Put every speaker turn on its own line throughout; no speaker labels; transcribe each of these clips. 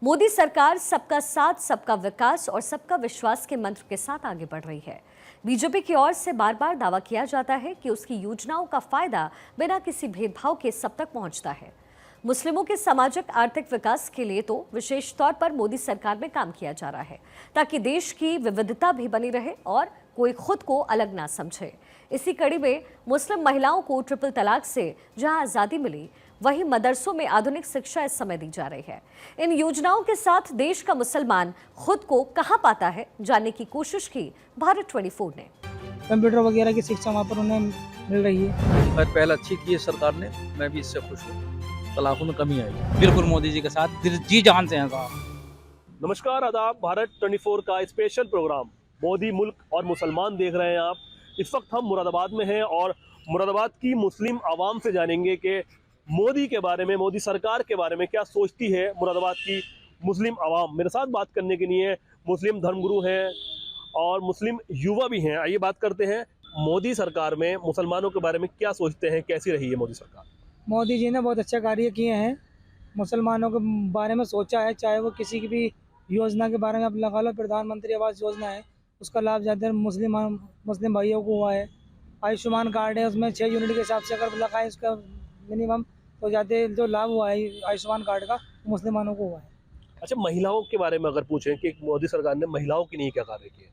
मोदी सरकार सबका साथ, सबका विकास और सबका विश्वास के मंत्र के साथ आगे बढ़ रही है। बीजेपी की ओर से बार बार दावा किया जाता है कि उसकी योजनाओं का फायदा बिना किसी भेदभाव के सब तक पहुंचता है। मुस्लिमों के सामाजिक आर्थिक विकास के लिए तो विशेष तौर पर मोदी सरकार में काम किया जा रहा है, ताकि देश की विविधता भी बनी रहे और कोई खुद को अलग ना समझे। इसी कड़ी में मुस्लिम महिलाओं को ट्रिपल तलाक से जहां आजादी मिली, वहीं मदरसों में आधुनिक शिक्षा इस समय दी जा रही है। इन योजनाओं के साथ देश का मुसलमान खुद को कहां पाता है, जानने की कोशिश की भारत 24 ने।
कंप्यूटर वगैरह की शिक्षा वहाँ पर उन्हें मिल रही है।
खैर पहल अच्छी की है सरकार ने, मैं भी इससे खुश हूँ। तलाकों में कमी आई।
बिल्कुल मोदी जी के साथ जी जान से हैं साहब।
नमस्कार, आदाब। भारत 24 का स्पेशल प्रोग्राम मोदी मुल्क और मुसलमान देख रहे हैं आप। इस वक्त हम मुरादाबाद में हैं और मुरादाबाद की मुस्लिम आवाम से जानेंगे कि मोदी के बारे में, मोदी सरकार के बारे में क्या सोचती है मुरादाबाद की मुस्लिम आवाम। मेरे साथ बात करने के लिए मुस्लिम धर्मगुरु हैं और मुस्लिम युवा भी हैं। आइए बात करते हैं मोदी सरकार में मुसलमानों के बारे में क्या सोचते हैं, कैसी रही है मोदी सरकार।
मोदी जी ने बहुत अच्छे कार्य किए हैं, मुसलमानों के बारे में सोचा है। चाहे वो किसी की भी योजना के बारे में आप लगा लो, प्रधानमंत्री आवास योजना है, उसका लाभ ज़्यादा मुस्लिम भाइयों को हुआ है। आयुष्मान कार्ड है, उसमें 6 यूनिट के हिसाब से अगर लगाए उसका मिनिमम, तो ज़्यादा जो लाभ हुआ है आयुष्मान कार्ड का मुसलमानों को हुआ है।
अच्छा, महिलाओं के बारे में अगर पूछें कि मोदी सरकार ने महिलाओं के लिए क्या कार्य किए।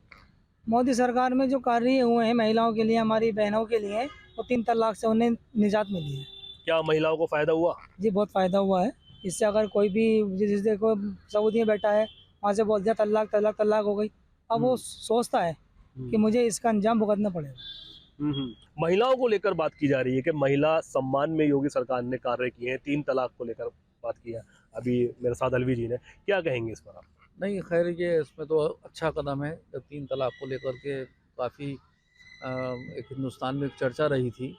मोदी सरकार में जो कार्य हुए हैं महिलाओं के लिए, हमारी बहनों के लिए, वो 3 तलाक से उन्हें निजात मिली है।
क्या महिलाओं को फायदा हुआ?
जी बहुत फ़ायदा हुआ है। इससे अगर कोई भी, जिस को सऊदी में बैठा है, वहाँ से बोल दिया तलाक तलाक तलाक हो गई, अब वो सोचता है कि मुझे इसका अंजाम भुगतना पड़ेगा।
महिलाओं को लेकर बात की जा रही है कि महिला सम्मान में योगी सरकार ने कार्य किए हैं। 3 तलाक को लेकर बात किया अभी मेरे साथ अलवी जी ने, क्या कहेंगे इस पर आप?
नहीं, खैर ये इसमें तो अच्छा कदम है। 3 तलाक को लेकर के काफ़ी एक हिंदुस्तान में एक चर्चा रही थी,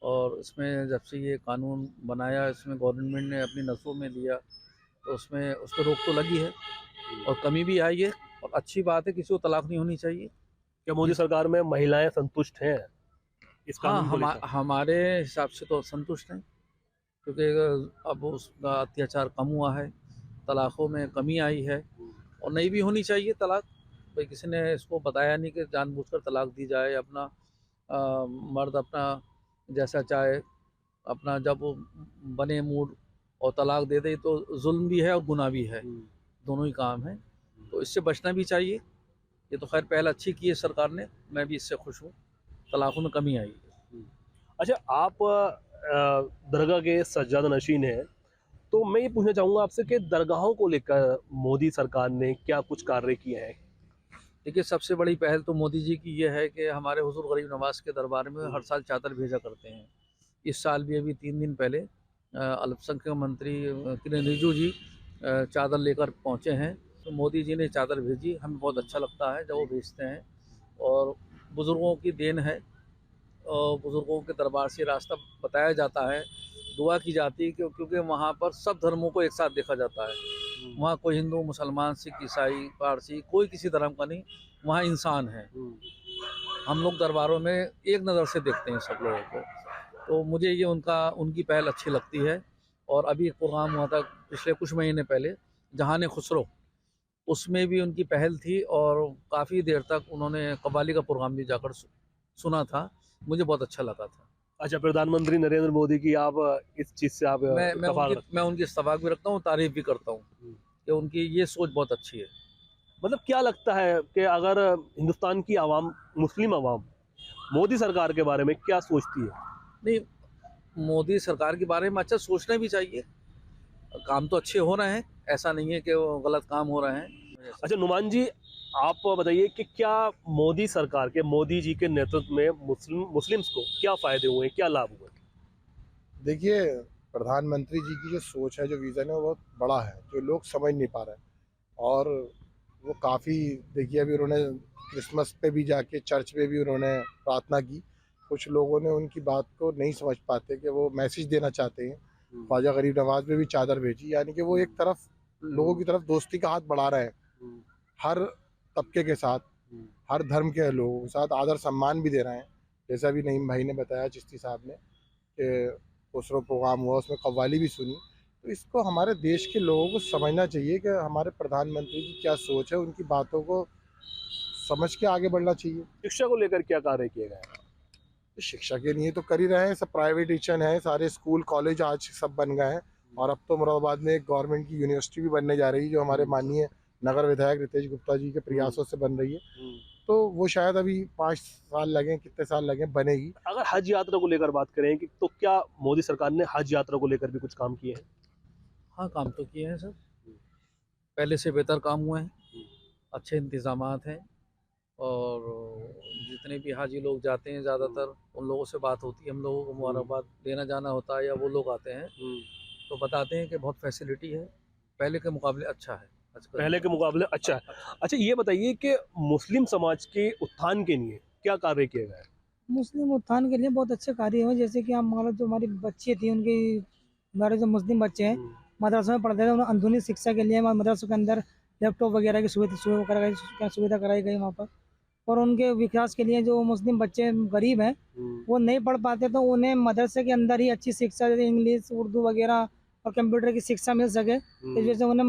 और इसमें जब से ये कानून बनाया, इसमें गवर्नमेंट ने अपनी नसों में लिया, तो उसमें उस पर रोक तो लगी है और कमी भी आई है, और अच्छी बात है। किसी को तलाक नहीं होनी चाहिए।
क्या मोदी सरकार में महिलाएं संतुष्ट हैं इस कानून को लेकर?
हमारे हिसाब से तो संतुष्ट हैं, क्योंकि अब उसका अत्याचार कम हुआ है, तलाक़ों में कमी आई है, और नहीं भी होनी चाहिए तलाक। भाई किसी ने इसको बताया नहीं कि जानबूझकर तलाक दी जाए। अपना मर्द अपना जैसा चाहे, अपना जब वो बने मूड और तलाक दे दे, तो जुल्म भी है और गुनाह भी है, दोनों ही काम है। तो इससे बचना भी चाहिए। ये तो खैर पहल अच्छी की है सरकार ने, मैं भी इससे खुश हूँ। तलाक़ों में कमी आई है।
अच्छा, आप दरगाह के सज्जाद नशीन हैं, तो मैं ये पूछना चाहूँगा आपसे कि दरगाहों को लेकर मोदी सरकार ने क्या कुछ कार्य किए हैं?
देखिए, सबसे बड़ी पहल तो मोदी जी की ये है कि हमारे हुजूर गरीब नवाज के दरबार में हर साल चादर भेजा करते हैं। इस साल भी अभी 3 दिन पहले अल्पसंख्यक मंत्री किरेन रिजिजू जी चादर लेकर पहुँचे हैं। तो मोदी जी ने चादर भेजी, हमें बहुत अच्छा लगता है जब वो भेजते हैं, और बुज़ुर्गों की देन है। और बुज़ुर्गों के दरबार से रास्ता बताया जाता है, दुआ की जाती है, क्योंकि वहाँ पर सब धर्मों को एक साथ देखा जाता है। वहाँ कोई हिंदू, मुसलमान, सिख, ईसाई, पारसी, कोई किसी धर्म का नहीं, वहाँ इंसान है। हम लोग दरबारों में एक नज़र से देखते हैं सब लोगों को। तो मुझे ये उनकी पहल अच्छी लगती है। और अभी एक प्रोग्राम हुआ था पिछले कुछ महीने पहले, जहान खुसरो, उसमें भी उनकी पहल थी, और काफ़ी देर तक उन्होंने कव्वाली का प्रोग्राम भी जाकर सुना था। मुझे बहुत अच्छा लगा था।
अच्छा, प्रधानमंत्री नरेंद्र मोदी की आप इस चीज़ से आप
मैं उनकी इस्तफाक भी रखता हूँ, तारीफ भी करता हूँ कि उनकी ये सोच बहुत अच्छी है।
मतलब क्या लगता है कि अगर हिंदुस्तान की आवाम, मुस्लिम आवाम मोदी सरकार के बारे में क्या सोचती है?
नहीं, मोदी सरकार के बारे में अच्छा सोचना भी चाहिए। काम तो अच्छे हो रहे हैं, ऐसा नहीं है कि वो गलत काम हो रहे हैं।
अच्छा नुमान जी, आप बताइए कि क्या मोदी सरकार के, मोदी जी के नेतृत्व में मुस्लिम्स को क्या फ़ायदे हुए, क्या लाभ हुए?
देखिए, प्रधानमंत्री जी की जो सोच है, जो विज़न है, वो बहुत बड़ा है, जो लोग समझ नहीं पा रहे हैं। और वो काफ़ी, देखिए अभी उन्होंने क्रिसमस पे भी जाके चर्च पे भी उन्होंने प्रार्थना की। कुछ लोगों ने उनकी बात को नहीं समझ पाते कि वो मैसेज देना चाहते हैं। ख्वाजा गरीब नवाज में भी चादर भेजी, यानी कि वो एक तरफ लोगों की तरफ दोस्ती का हाथ बढ़ा रहे हैं, हर तबके के साथ, हर धर्म के लोगों के साथ आदर सम्मान भी दे रहे हैं। जैसा भी नईम भाई ने बताया, चिश्ती साहब ने, कि दूसरा प्रोग्राम हुआ, उसमें कव्वाली भी सुनी। तो इसको हमारे देश के लोगों को समझना चाहिए कि हमारे प्रधानमंत्री की क्या सोच है, उनकी बातों को समझ के आगे बढ़ना चाहिए।
शिक्षा को लेकर क्या कार्य किए गए हैं?
तो शिक्षा के लिए तो कर ही रहे हैं, सब प्राइवेटाइजेशन है, सारे स्कूल कॉलेज आज सब बन गए हैं और अब तो मुरादाबाद में एक गवर्नमेंट की यूनिवर्सिटी भी बनने जा रही है जो हमारे माननीय नगर विधायक रितेश गुप्ता जी के प्रयासों से बन रही है। तो वो शायद अभी 5 साल लगे, कितने साल लगे, बनेगी।
अगर हज यात्रा को लेकर बात करें कि तो क्या मोदी सरकार ने हज यात्रा को लेकर भी कुछ काम किए हैं?
हाँ, काम तो किए हैं सर, पहले से बेहतर काम हुए हैं, अच्छे इंतज़ामात हैं और जितने भी हाजी लोग जाते हैं ज़्यादातर उन लोगों से बात होती है, हम लोगों को मुबारकबाद देना जाना होता है या वो लोग आते हैं तो बताते हैं कि बहुत फैसिलिटी है, पहले के मुकाबले अच्छा है।
पहले के मुकाबले अच्छा है। अच्छा, ये बताइए कि मुस्लिम समाज के उत्थान के लिए क्या कार्य किए गए हैं?
मुस्लिम उत्थान के लिए बहुत अच्छे कार्य हुए, जैसे कि हम मान लो जो हमारी बच्ची थी उनकी, हमारे जो मुस्लिम बच्चे हैं मदरसों में पढ़ते थे, उन्हें आधुनिक शिक्षा के लिए मदरसों के अंदर लैपटॉप वगैरह की सुविधा कराई गई वहाँ पर। और उनके विकास के लिए जो मुस्लिम बच्चे गरीब हैं वो नहीं पढ़ पाते तो उन्हें मदरसे के अंदर ही अच्छी शिक्षा, जैसे इंग्लिश उर्दू वगैरह और कंप्यूटर की शिक्षा मिल सके। इस वजह से उन्हें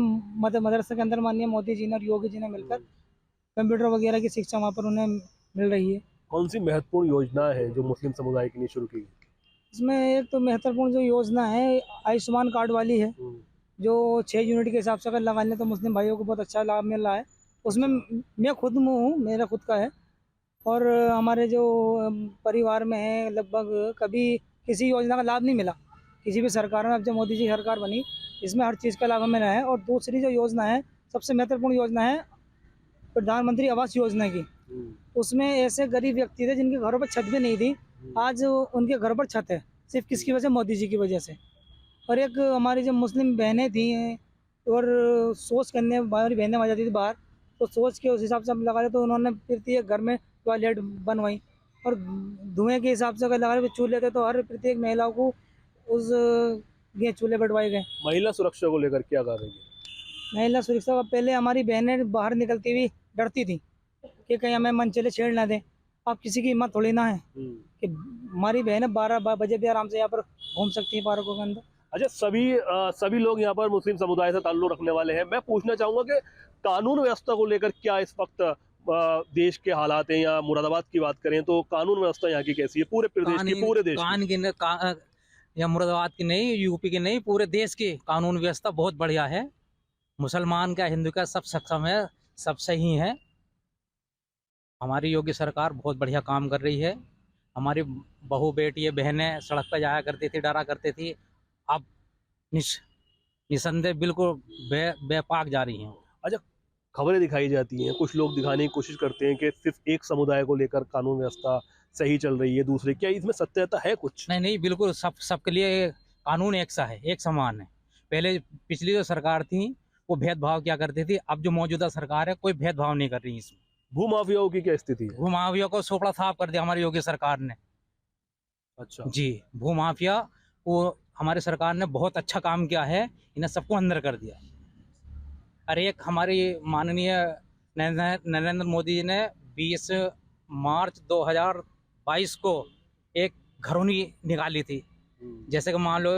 मदरसे के अंदर माननीय मोदी जी ने और योगी जी ने मिलकर कंप्यूटर वगैरह की शिक्षा वहाँ पर उन्हें मिल रही है।
कौन सी महत्वपूर्ण योजना है जो मुस्लिम समुदाय के लिए शुरू की गई?
इसमें एक तो महत्वपूर्ण जो योजना है आयुष्मान कार्ड वाली है, जो 6 यूनिट के हिसाब से अगर लगा लें तो मुस्लिम भाइयों को बहुत अच्छा लाभ मिल रहा है। उसमें मैं खुद हूँ, मेरा खुद का है और हमारे जो परिवार में है लगभग कभी किसी योजना का लाभ नहीं मिला किसी भी सरकार में। अब जब मोदी जी सरकार बनी इसमें हर चीज़ का लाभ हमें रहा है। और दूसरी जो योजना है सबसे महत्वपूर्ण योजना है प्रधानमंत्री आवास योजना की। उसमें ऐसे गरीब व्यक्ति थे जिनके घरों पर छत भी नहीं थी, आज उनके घर पर छत है, सिर्फ किसकी वजह से? मोदी जी की वजह से। और एक हमारी जो मुस्लिम बहनें थी और सोच करने हमारी बहनें आ जाती थी बाहर, तो सोच के उस हिसाब से हम लगा रहे तो उन्होंने प्रत्येक घर में टॉयलेट बनवाई। और धुएं के हिसाब से अगर लगा रहे चूल्हे थे तो हर प्रत्येक महिलाओं को उस ये चूल्हे बैठवाए गए।
महिला सुरक्षा को लेकर क्या कार्य किए?
महिला सुरक्षा का पहले हमारी बहनें बाहर निकलती हुई डरती थी कि कहीं हमें मनचले छेड़ ना दें। अब किसी की हिम्मत थोड़ी ना है कि हमारी बहनें 12 बजे भी आराम से यहाँ पर घूम सकती हैं पार्कों के अंदर।
अच्छा, सभी लोग यहाँ पर मुस्लिम समुदाय से ताल्लुक रखने वाले हैं। मैं पूछना चाहूँगा कि कानून व्यवस्था को लेकर क्या इस वक्त देश के हालात हैं, या मुरादाबाद की बात करें तो कानून व्यवस्था यहाँ की कैसी है? पूरे प्रदेश की, पूरे देश की?
या मुरादाबाद की नहीं, यूपी की नहीं, पूरे देश की कानून व्यवस्था बहुत बढ़िया है। मुसलमान का, हिंदू का, सब सक्षम है, सब सही है। हमारी योगी सरकार बहुत बढ़िया काम कर रही है। हमारी बहू बेटी बहनें सड़क पर जाया करती थी, डरा करती थी, अब निसंदेह बिल्कुल बेपाक जा रही हैं।
अच्छा, खबरें दिखाई जाती हैं, कुछ लोग दिखाने की कोशिश करते हैं कि सिर्फ एक समुदाय को लेकर कानून व्यवस्था सही चल रही है, दूसरे, क्या इसमें सत्यता है कुछ?
नहीं, बिल्कुल सबके लिए कानून एक सा है, एक समान है। पहले पिछली जो सरकार थी वो भेदभाव क्या करती थी, अब जो मौजूदा सरकार है कोई भेदभाव नहीं कर रही इसमें।
भूमाफियाओं की क्या स्थिति है?
भूमाफिया को सोपड़ा साफ कर दिया हमारी योगी सरकार ने।
अच्छा
जी, भूमाफिया वो हमारी सरकार ने बहुत अच्छा काम किया है, इन्हें सबको अंदर कर दिया। अरे एक हमारी माननीय नरेंद्र मोदी जी ने 20 मार्च 2022 को एक घरौनी निकाली थी। जैसे कि मान लो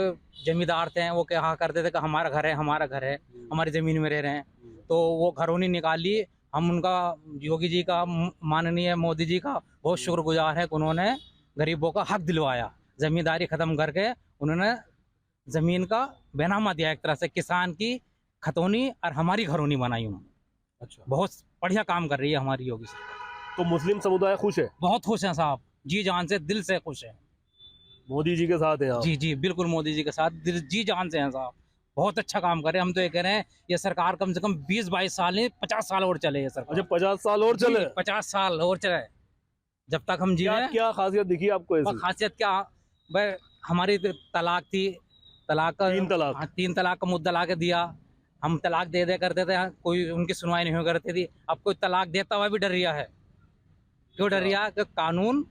जमींदार थे, वो कहा करते थे कि हमारा घर है, हमारा घर है, हमारी ज़मीन में रह रहे हैं, तो वो घरौनी निकाली। हम उनका, योगी जी का, माननीय मोदी जी का बहुत शुक्रगुजार है कि उन्होंने गरीबों का हक दिलवाया। ज़मींदारी ख़त्म करके उन्होंने ज़मीन का बैनामा दिया, एक तरह से किसान की खतौनी और हमारी घरौनी बनाई उन्होंने।
अच्छा,
बहुत बढ़िया काम कर रही है हमारी योगी सरकार।
तो मुस्लिम समुदाय खुश है?
बहुत खुश हैं साहब, जी जान से, दिल से खुश हैं।
मोदी जी के साथ हैं आप?
जी, बिल्कुल मोदी जी के साथ जी जान से हैं साहब। बहुत अच्छा काम कर रहे हैं। हम तो ये कह रहे हैं ये सरकार कम से कम 20-22 साल नहीं, 50 साल और चले ये सरकार।
अच्छा, 50 साल और चले?
50 साल और चले, जब तक हम जीवे।
क्या खासियत दिखी आपको ऐसी?
खासियत क्या भाई, हमारी तलाक थी, तलाक का
3 तलाक,
3 तलाक का मुद्दा ला के दिया। हम तलाक दे करते थे, कोई उनकी सुनवाई नहीं हो करती थी। अब कोई तलाक देता हुआ भी डर रिया है। क्यों डर रिया? कि कानून,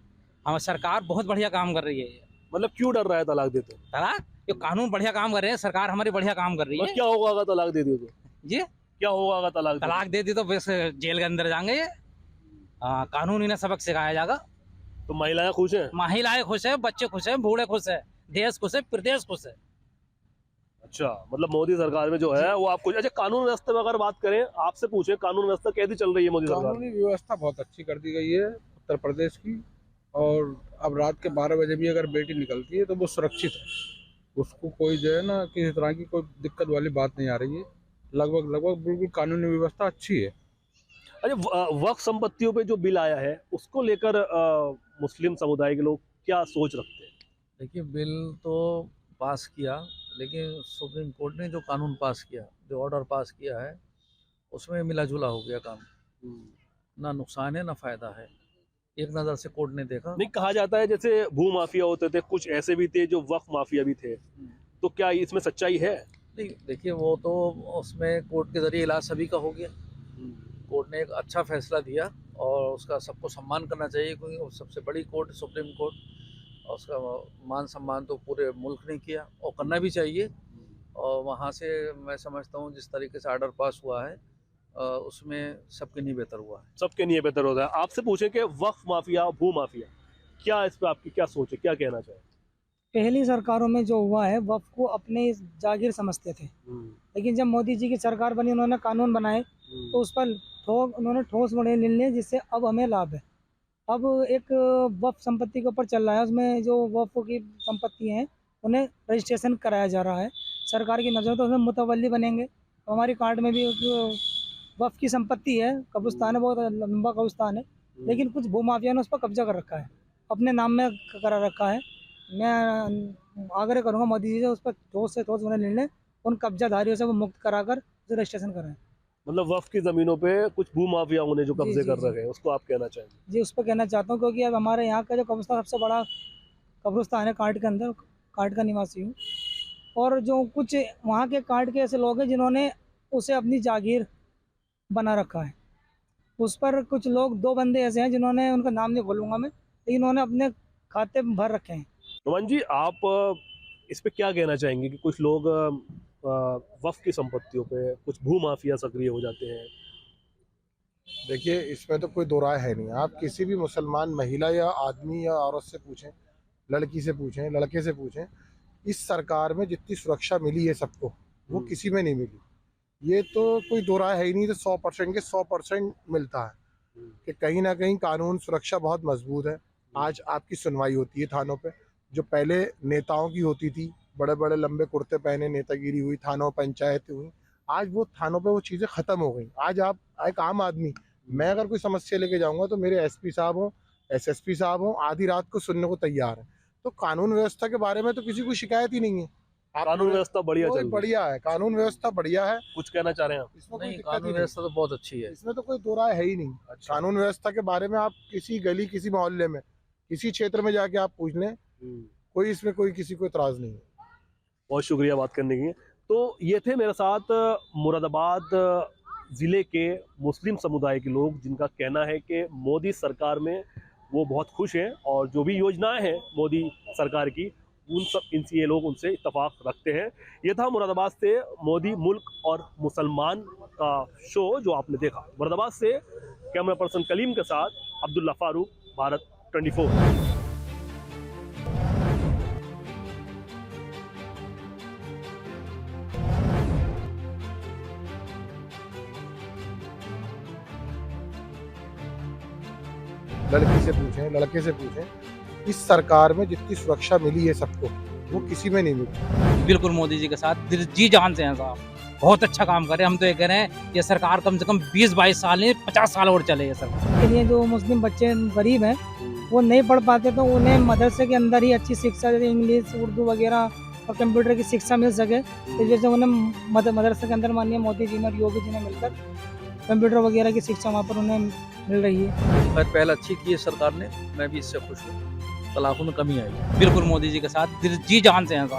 हमारी सरकार बहुत बढ़िया काम कर रही है।
मतलब क्यों डर रहा है तलाक देते?
तलाक, ये कानून बढ़िया काम कर रहे हैं, सरकार हमारी बढ़िया काम कर रही है।
क्या होगा अगर तलाक दे दी तो?
जी,
क्या होगा अगर
तलाक दे दी तो बस जेल के अंदर जाएंगे ये। कानून इन्हें सबक सिखाया जाएगा।
तो महिलाएं खुश हैं?
महिलाएं खुश है, बच्चे खुश है, बूढ़े खुश है, देश खुश है, प्रदेश खुश है।
अच्छा, मतलब मोदी सरकार में जो है वो आपको अच्छा कानून व्यवस्था में अगर बात करें, आपसे पूछे कानून व्यवस्था कैसी चल रही है मोदी सरकार में?
कानूनी व्यवस्था बहुत अच्छी कर दी गई है उत्तर प्रदेश की। और अब रात के 12 बजे भी अगर बेटी निकलती है तो वो सुरक्षित है, उसको कोई जो है ना किसी तरह की कोई दिक्कत वाली बात नहीं आ रही है। लगभग बिल्कुल कानूनी व्यवस्था अच्छी है।
अच्छा, वक्फ संपत्तियों पे जो बिल आया है उसको लेकर मुस्लिम समुदाय के लोग क्या सोच रखते हैं?
देखिए, बिल तो पास किया, लेकिन सुप्रीम कोर्ट ने जो कानून पास किया, जो ऑर्डर पास किया है, उसमें मिला जुला हो गया काम। ना नुकसान है ना फ़ायदा है, एक नज़र से कोर्ट ने देखा।
नहीं, कहा जाता है जैसे भू माफिया होते थे, कुछ ऐसे भी थे जो वक्फ माफिया भी थे, तो क्या इसमें सच्चाई है?
नहीं, देखिए, वो तो उसमें कोर्ट के ज़रिए इलाज सभी का हो गया। कोर्ट ने एक अच्छा फैसला दिया और उसका सबको सम्मान करना चाहिए, क्योंकि वो सबसे बड़ी कोर्ट सुप्रीम कोर्ट, और उसका मान सम्मान तो पूरे मुल्क ने किया और करना भी चाहिए। और वहाँ से मैं समझता हूँ जिस तरीके से ऑर्डर पास हुआ है, उसमें सबके लिए बेहतर हुआ है।
सबके लिए बेहतर होता है। आपसे पूछे कि वक्फ माफिया, भू माफिया, क्या इस पर आपकी क्या सोच है, क्या कहना चाहें?
पहली सरकारों में जो हुआ है वक्फ को अपने जागीर समझते थे, लेकिन जब मोदी जी की सरकार बनी उन्होंने कानून बनाए तो उस पर उन्होंने ठोस निर्णय ले लिए, जिससे अब हमें लाभ है। अब एक वक्फ संपत्ति के ऊपर चल रहा है, उसमें जो वक्फ की संपत्ति हैं उन्हें रजिस्ट्रेशन कराया जा रहा है सरकार की नज़र, तो उसमें मुतवल्ली बनेंगे। तो हमारी कार्ड में भी एक वक्फ की संपत्ति है, कब्रिस्तान है, बहुत लंबा कब्रिस्तान है, लेकिन कुछ भूमाफिया ने उस पर कब्जा कर रखा है, अपने नाम में करा रखा है। मैं आग्रह करूँगा मोदी जी से उस पर ठोस से ठोस उन्हें निर्णय, उन कब्जाधारियों से वो मुक्त कराकर उसे रजिस्ट्रेशन कराएं।
मतलब वक्फ की जमीनों पे कुछ भू माफियाओं ने जो
जी,
कब्जे
जी,
कर
जी।
रखे हैं, उसको आप कहना चाहेंगे?
जी, उस पर कहना चाहता हूँ, क्योंकि अब हमारे यहाँ का जो कब्रिस्तान सबसे बड़ा कब्रिस्तान है कार्ड के अंदर, कार्ड का निवासी हूँ, और जो कुछ वहाँ के कार्ड के ऐसे लोग हैं जिन्होंने उसे अपनी जागीर बना रखा है। उस पर कुछ लोग, 2 बंदे ऐसे हैं जिन्होंने, उनका नाम नहीं बोलूँगा मैं, लेकिन उन्होंने अपने खाते भर रखे हैं।
रोमान जी, आप इस पे क्या कहना चाहेंगे कि कुछ लोग वक्फ की संपत्तियों पे, कुछ भू माफिया सक्रिय हो जाते हैं?
देखिए, इसमें तो कोई दो राय है नहीं। आप किसी भी मुसलमान महिला या आदमी या औरत से पूछें, लड़की से पूछें, लड़के से पूछें, इस सरकार में जितनी सुरक्षा मिली है सबको, वो किसी में नहीं मिली। ये तो कोई दो राय है ही नहीं, तो 100% के 100% मिलता है कि कहीं ना कहीं कानून सुरक्षा बहुत मजबूत है। आज आपकी सुनवाई होती है थानों पे, जो पहले नेताओं की होती थी, बड़े बड़े लंबे कुर्ते पहने नेतागिरी हुई, थानों पंचायत हुई, आज वो थानों पे वो चीज़ें ख़त्म हो गई। आज आप एक आम आदमी, मैं अगर कोई समस्या लेके जाऊंगा तो मेरे एसपी साहब हों, एसएसपी साहब हों, आधी रात को सुनने को तैयार है। तो कानून व्यवस्था के बारे में तो किसी को शिकायत ही नहीं है।
कानून व्यवस्था बढ़िया चल रही है।
बढ़िया है, कानून व्यवस्था बढ़िया है,
कुछ कहना चाह रहे हैं आप?
इसमें कोई
नहीं,
दिक्कत
कानून
ही नहीं।
व्यवस्था तो बहुत अच्छी है।
इसमें तो कोई दो राय है ही नहीं।
अच्छा।
कानून व्यवस्था के बारे में आप किसी गली, किसी मोहल्ले में, किसी क्षेत्र में जाके आप पूछ लें, कोई इसमें कोई किसी को इतराज नहीं है।
बहुत शुक्रिया बात करने के लिए। तो ये थे मेरे साथ मुरादाबाद ज़िले के मुस्लिम समुदाय के लोग, जिनका कहना है कि मोदी सरकार में वो बहुत खुश हैं और जो भी योजनाएं हैं मोदी सरकार की, उन सब इनसे ये लोग उनसे इत्तेफाक रखते हैं। ये था मुरादाबाद से मोदी मुल्क और मुसलमान का शो जो आपने देखा। मुरादाबाद से कैमरा पर्सन कलीम के साथ अब्दुल्ला फारूक, भारत 24।
लड़की से पूछें, लड़के से पूछें, इस सरकार में जितनी सुरक्षा मिली है सबको, वो किसी में नहीं मिली।
बिल्कुल मोदी जी के साथ दिल जी जान से हैं साहब, बहुत अच्छा काम करे। हम तो ये कह रहे हैं ये सरकार कम से कम 20-22 साल नहीं 50 साल और चले ये सरकार।
के लिए जो मुस्लिम बच्चे गरीब हैं वो नहीं पढ़ पाते, तो उन्हें मदरसे के अंदर ही अच्छी शिक्षा, जैसे इंग्लिश, उर्दू वगैरह और कंप्यूटर की शिक्षा मिल सके। तो जैसे उन्हें मदरसे के अंदर माननीय मोदी जी ने और योगी जी ने मिलकर कंप्यूटर वगैरह की शिक्षा वहाँ पर उन्हें मिल रही है।
पर पहल अच्छी की है सरकार ने, मैं भी इससे खुश हूँ। तलाकों में कमी आई है।
बिल्कुल मोदी जी के साथ दिल जी जान से हैं साहब।